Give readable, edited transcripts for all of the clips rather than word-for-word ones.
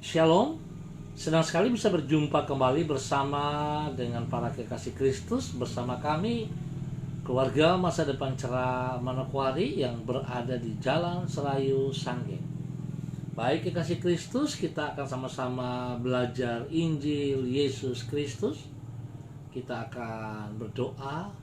Shalom, senang sekali bisa berjumpa kembali bersama dengan para kekasih Kristus, bersama kami keluarga masa depan cerah Manokwari yang berada di Jalan Serayu Sanggeng. Baik kekasih Kristus, kita akan sama-sama belajar Injil Yesus Kristus. Kita akan berdoa.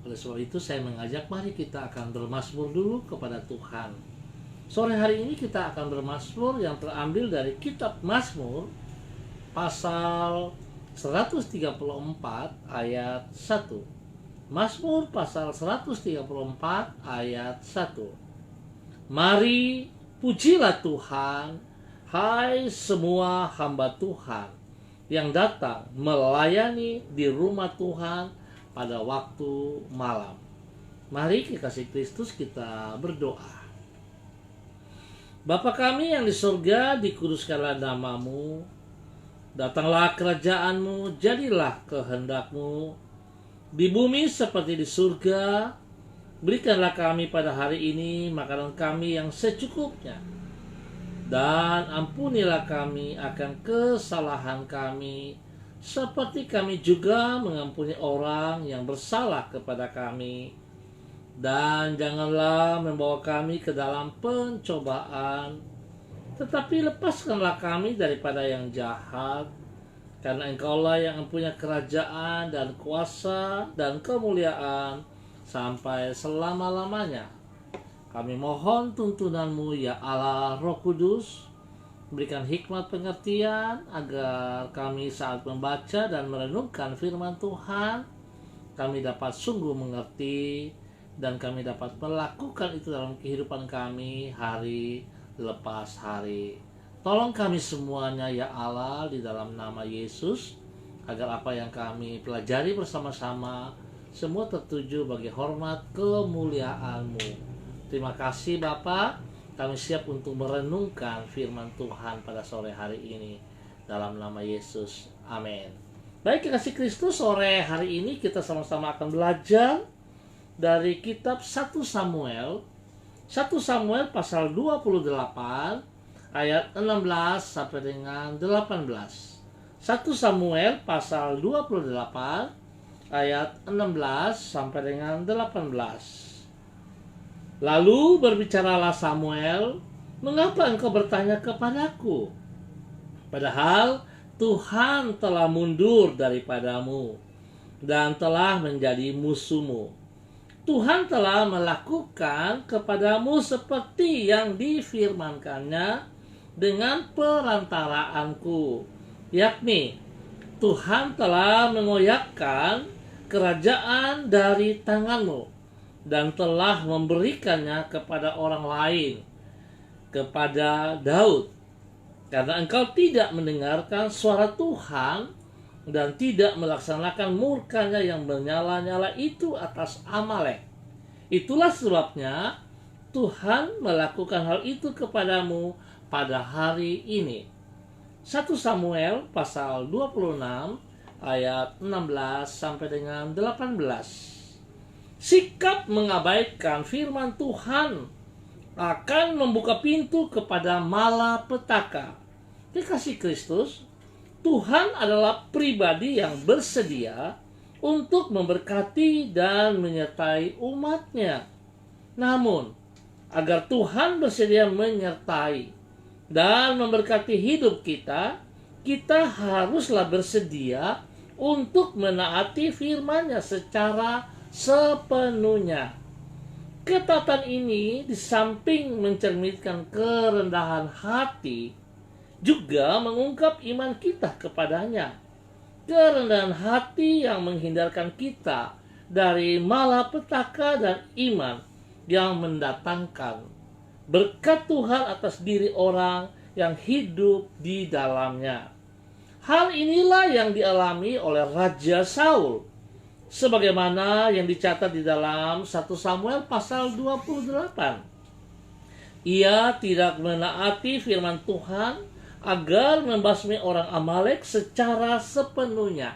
Oleh sebab itu saya mengajak, mari kita akan bermazmur dulu kepada Tuhan. Sore hari ini kita akan bermazmur yang terambil dari kitab Mazmur pasal 134 ayat 1. Mazmur pasal 134 ayat 1. Mari pujilah Tuhan, hai semua hamba Tuhan yang datang melayani di rumah Tuhan pada waktu malam. Mari kekasih Kristus kita berdoa. Bapa kami yang di surga, dikuduskanlah namamu, datanglah kerajaanmu, jadilah kehendakmu di bumi seperti di surga. Berikanlah kami pada hari ini makanan kami yang secukupnya, dan ampunilah kami akan kesalahan kami, seperti kami juga mengampuni orang yang bersalah kepada kami. Dan janganlah membawa kami ke dalam pencobaan, tetapi lepaskanlah kami daripada yang jahat. Karena Engkaulah yang mempunyai kerajaan dan kuasa dan kemuliaan sampai selama-lamanya. Kami mohon tuntunan-Mu ya Allah Roh Kudus, berikan hikmat pengertian agar kami saat membaca dan merenungkan firman Tuhan, kami dapat sungguh mengerti dan kami dapat melakukan itu dalam kehidupan kami hari lepas hari. Tolong kami semuanya ya Allah di dalam nama Yesus, agar apa yang kami pelajari bersama-sama semua tertuju bagi hormat kemuliaan-Mu. Terima kasih Bapa, kami siap untuk merenungkan firman Tuhan pada sore hari ini dalam nama Yesus. Amin. Baik kekasih Kristus, sore hari ini kita sama-sama akan belajar dari kitab 1 Samuel pasal 28 ayat 16 sampai dengan 18. 1 Samuel pasal 28 ayat 16 sampai dengan 18. Lalu berbicaralah Samuel, "Mengapa engkau bertanya kepadaku? Padahal Tuhan telah mundur daripadamu dan telah menjadi musuhmu. Tuhan telah melakukan kepadamu seperti yang difirmankannya dengan perantaraanku, yakni Tuhan telah mengoyakkan kerajaan dari tanganmu dan telah memberikannya kepada orang lain, kepada Daud, karena engkau tidak mendengarkan suara Tuhan dan tidak melaksanakan murkanya yang menyala-nyala itu atas Amalek. Itulah sebabnya Tuhan melakukan hal itu kepadamu pada hari ini." 1 Samuel pasal 26 ayat 16 sampai dengan 18. Sikap mengabaikan firman Tuhan akan membuka pintu kepada malapetaka. Kekasih Kristus, Tuhan adalah pribadi yang bersedia untuk memberkati dan menyertai umatnya. Namun, agar Tuhan bersedia menyertai dan memberkati hidup kita, kita haruslah bersedia untuk menaati firman-Nya secara sepenuhnya. Ketaatan ini di samping mencerminkan kerendahan hati, juga mengungkap iman kita kepadanya. Kerendahan hati yang menghindarkan kita dari malapetaka dan iman yang mendatangkan berkat Tuhan atas diri orang yang hidup di dalamnya. Hal inilah yang dialami oleh Raja Saul, sebagaimana yang dicatat di dalam 1 Samuel pasal 28. Ia tidak menaati firman Tuhan agar membasmi orang Amalek secara sepenuhnya.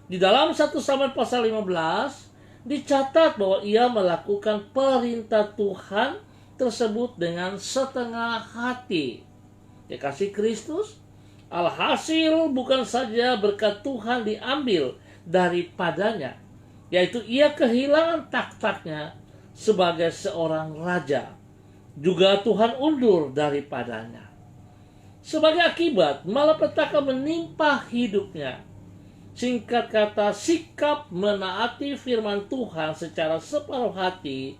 Di dalam 1 Samuel pasal 15 dicatat bahwa ia melakukan perintah Tuhan tersebut dengan setengah hati. Kekasih Kristus, alhasil bukan saja berkat Tuhan diambil daripadanya, yaitu ia kehilangan takhtatnya sebagai seorang raja. Juga Tuhan undur daripadanya. Sebagai akibat, malapetaka menimpa hidupnya. Singkat kata, sikap menaati firman Tuhan secara separuh hati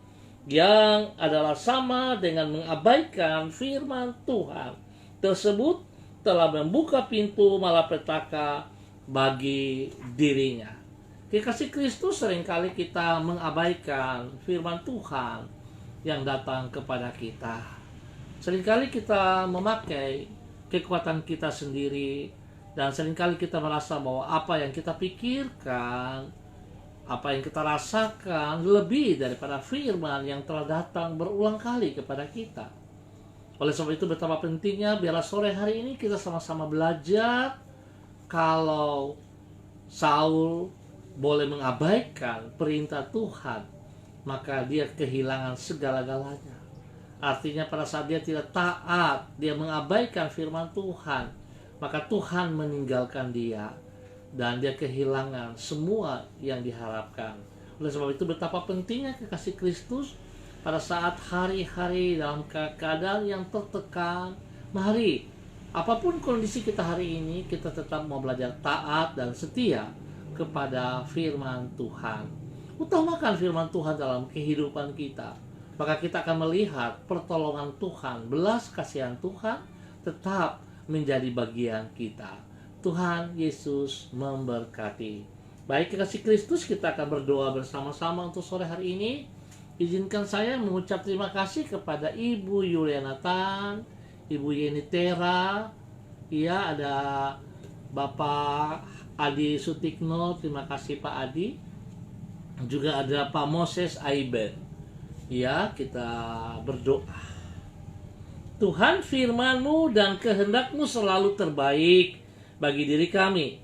yang adalah sama dengan mengabaikan firman Tuhan tersebut telah membuka pintu malapetaka bagi dirinya. Kekasih Kristus, seringkali kita mengabaikan firman Tuhan yang datang kepada kita. Seringkali kita memakai kekuatan kita sendiri, dan seringkali kita merasa bahwa apa yang kita pikirkan, apa yang kita rasakan lebih daripada firman yang telah datang berulang kali kepada kita. Oleh sebab itu betapa pentingnya biarlah sore hari ini kita sama-sama belajar kalau Saul boleh mengabaikan perintah Tuhan, maka dia kehilangan segala-galanya. Artinya pada saat dia tidak taat, dia mengabaikan firman Tuhan, maka Tuhan meninggalkan dia dan dia kehilangan semua yang diharapkan. Oleh sebab itu betapa pentingnya kekasih Kristus pada saat hari-hari dalam keadaan yang tertekan. Mari, apapun kondisi kita hari ini, kita tetap mau belajar taat dan setia kepada firman Tuhan. Utamakan firman Tuhan dalam kehidupan kita, maka kita akan melihat pertolongan Tuhan, belas kasihan Tuhan tetap menjadi bagian kita. Tuhan Yesus memberkati. Baik kekasih Kristus, kita akan berdoa bersama-sama untuk sore hari ini. Izinkan saya mengucap terima kasih kepada Ibu Yuliana Tan, Ibu Yeni Tera, ya, ada Bapak Adi Sutikno, terima kasih Pak Adi. Juga ada Pak Moses Aiben. Ya, kita berdoa. Tuhan, firman-Mu dan kehendak-Mu selalu terbaik bagi diri kami.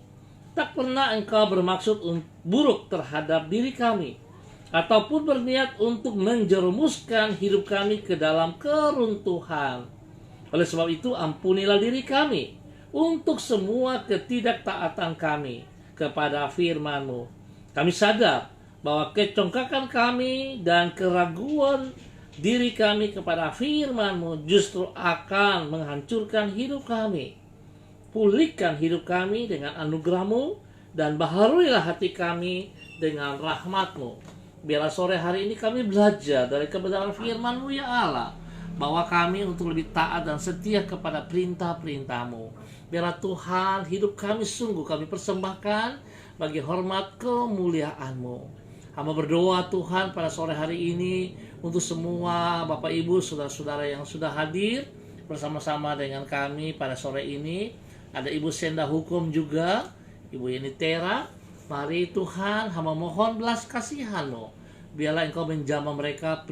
Tak pernah Engkau bermaksud buruk terhadap diri kami, ataupun berniat untuk menjerumuskan hidup kami ke dalam keruntuhan. Oleh sebab itu, ampunilah diri kami untuk semua ketidaktaatan kami kepada firman-Mu. Kami sadar bahwa kecongkakan kami dan keraguan diri kami kepada firman-Mu justru akan menghancurkan hidup kami. Pulihkan hidup kami dengan anugerah-Mu dan baharuilah hati kami dengan rahmat-Mu. Biarlah sore hari ini kami belajar dari kebenaran firman-Mu ya Allah, bahwa kami untuk lebih taat dan setia kepada perintah-perintah-Mu. Biarlah Tuhan, hidup kami sungguh kami persembahkan bagi hormat kemuliaan-Mu. Hamba berdoa Tuhan pada sore hari ini untuk semua Bapak Ibu, saudara-saudara yang sudah hadir bersama-sama dengan kami pada sore ini. Ada Ibu Senda Hukum juga, Ibu Yeni Tera. Mari Tuhan, hamba mohon belas kasihan-Mu. Biarlah Engkau menjamah mereka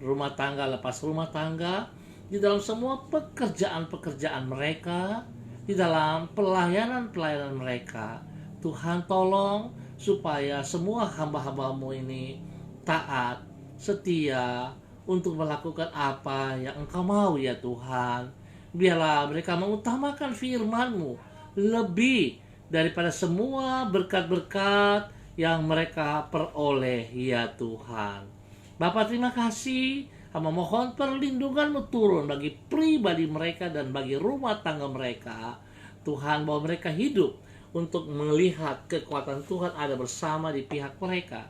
rumah tangga lepas rumah tangga, di dalam semua pekerjaan-pekerjaan mereka, di dalam pelayanan-pelayanan mereka. Tuhan tolong supaya semua hamba-hamba-Mu ini taat, setia untuk melakukan apa yang Engkau mau ya Tuhan. Biarlah mereka mengutamakan firman-Mu lebih daripada semua berkat-berkat yang mereka peroleh ya Tuhan. Bapa, terima kasih. Hamba mohon perlindungan-Mu turun bagi pribadi mereka dan bagi rumah tangga mereka. Tuhan, bahwa mereka hidup untuk melihat kekuatan Tuhan ada bersama di pihak mereka.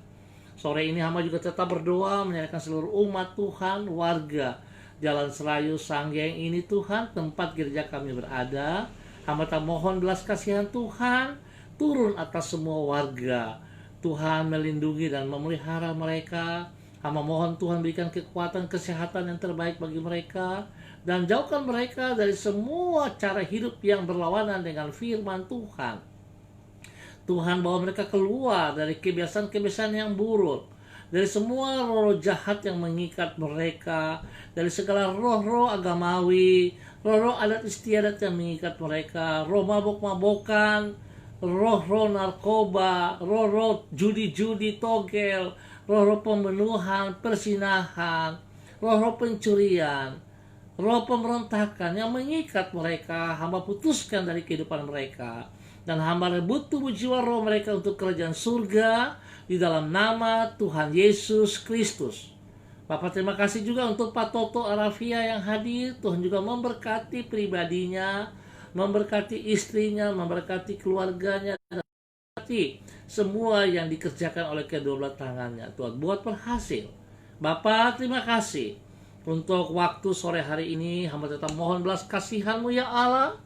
Sore ini hamba juga tetap berdoa menyerahkan seluruh umat Tuhan, warga Jalan Serayu Sanggeng ini Tuhan, tempat gereja kami berada. Hamba tak mohon belas kasihan Tuhan turun atas semua warga. Tuhan melindungi dan memelihara mereka. Hamba mohon Tuhan berikan kekuatan kesehatan yang terbaik bagi mereka, dan jauhkan mereka dari semua cara hidup yang berlawanan dengan firman Tuhan. Tuhan, bawa mereka keluar dari kebiasaan-kebiasaan yang buruk, dari semua roh jahat yang mengikat mereka, dari segala roh-roh agamawi, roh-roh adat istiadat yang mengikat mereka, roh mabok-mabokan, roh-roh narkoba, roh-roh judi-judi togel, roh-roh pembunuhan, persinahan, roh-roh pencurian, roh pemberontakan yang mengikat mereka, hamba putuskan dari kehidupan mereka. Dan hamba rebut tubuh jiwa roh mereka untuk kerajaan surga di dalam nama Tuhan Yesus Kristus. Bapak terima kasih juga untuk Pak Toto Arafia yang hadir. Tuhan juga memberkati pribadinya, memberkati istrinya, memberkati keluarganya, dan memberkati semua yang dikerjakan oleh kedua belah tangannya. Tuhan buat berhasil. Bapak terima kasih untuk waktu sore hari ini. Hamba tetap mohon belas kasihan-Mu ya Allah,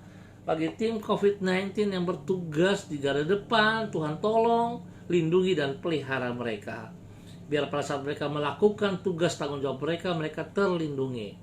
bagi tim COVID-19 yang bertugas di garda depan. Tuhan tolong, lindungi dan pelihara mereka. Biar pada saat mereka melakukan tugas tanggung jawab mereka, mereka terlindungi.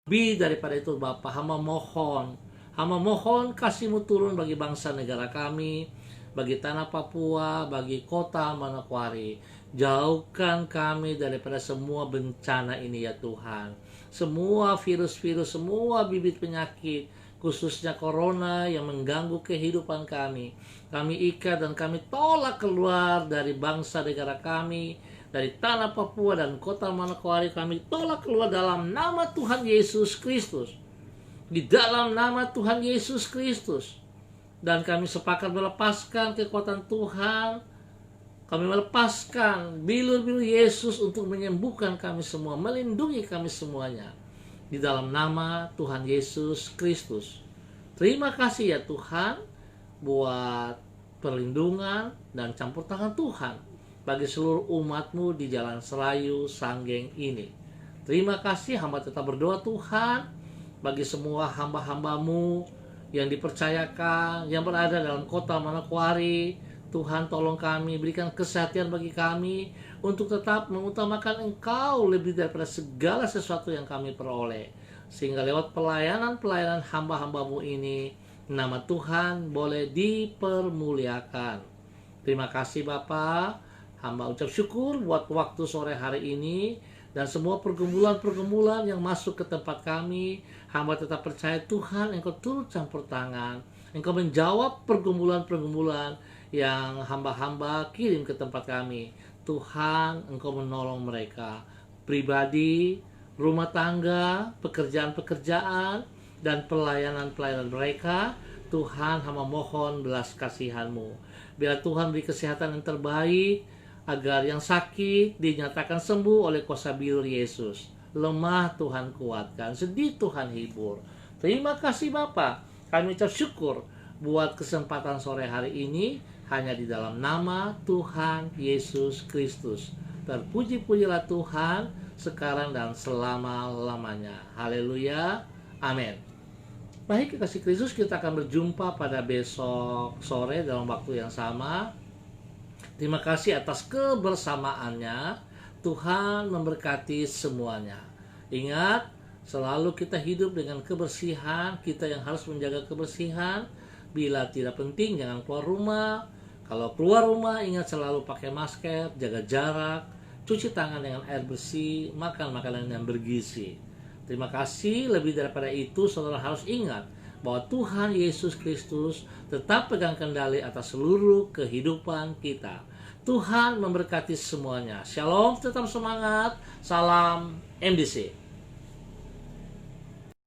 Lebih daripada itu Bapak, hamba mohon kasih-Mu turun bagi bangsa negara kami, bagi tanah Papua, bagi kota Manokwari. Jauhkan kami daripada semua bencana ini ya Tuhan. Semua virus-virus, semua bibit penyakit, khususnya corona yang mengganggu kehidupan kami. Kami ikat dan kami tolak keluar dari bangsa negara kami, dari tanah Papua dan kota Manokwari. Kami tolak keluar dalam nama Tuhan Yesus Kristus. Di dalam nama Tuhan Yesus Kristus. Dan kami sepakat melepaskan kekuatan Tuhan. Kami melepaskan bilur-bilur Yesus untuk menyembuhkan kami semua, melindungi kami semuanya. Di dalam nama Tuhan Yesus Kristus. Terima kasih ya Tuhan buat perlindungan dan campur tangan Tuhan bagi seluruh umat-Mu di Jalan Serayu Sanggeng ini. Terima kasih, hamba tetap berdoa Tuhan bagi semua hamba-hamba-Mu yang dipercayakan, yang berada dalam kota Manokwari. Tuhan tolong kami, berikan kesehatan bagi kami untuk tetap mengutamakan Engkau lebih daripada segala sesuatu yang kami peroleh. Sehingga lewat pelayanan-pelayanan hamba-hamba-Mu ini, nama Tuhan boleh dipermuliakan. Terima kasih Bapa. Hamba ucap syukur buat waktu sore hari ini dan semua pergumulan-pergumulan yang masuk ke tempat kami. Hamba tetap percaya Tuhan, Engkau turut campur tangan. Engkau menjawab pergumulan-pergumulan yang hamba-hamba kirim ke tempat kami. Tuhan, Engkau menolong mereka pribadi, rumah tangga, pekerjaan-pekerjaan, dan pelayanan-pelayanan mereka. Tuhan, hamba mohon belas kasihan-Mu. Biar Tuhan beri kesehatan yang terbaik, agar yang sakit dinyatakan sembuh oleh kuasa bilur Yesus. Lemah Tuhan kuatkan, sedih Tuhan hibur. Terima kasih Bapa. Kami ucap syukur buat kesempatan sore hari ini hanya di dalam nama Tuhan Yesus Kristus. Terpuji-pujilah Tuhan sekarang dan selama-lamanya. Haleluya. Amin. Baik, kekasih Kristus, kita akan berjumpa pada besok sore dalam waktu yang sama. Terima kasih atas kebersamaannya. Tuhan memberkati semuanya. Ingat, selalu kita hidup dengan kebersihan. Kita yang harus menjaga kebersihan. Bila tidak penting, jangan keluar rumah. Kalau keluar rumah, ingat selalu pakai masker, jaga jarak, cuci tangan dengan air bersih, makan makanan yang bergizi. Terima kasih. Lebih daripada itu, saudara harus ingat bahwa Tuhan Yesus Kristus tetap pegang kendali atas seluruh kehidupan kita. Tuhan memberkati semuanya. Shalom, tetap semangat. Salam MDC.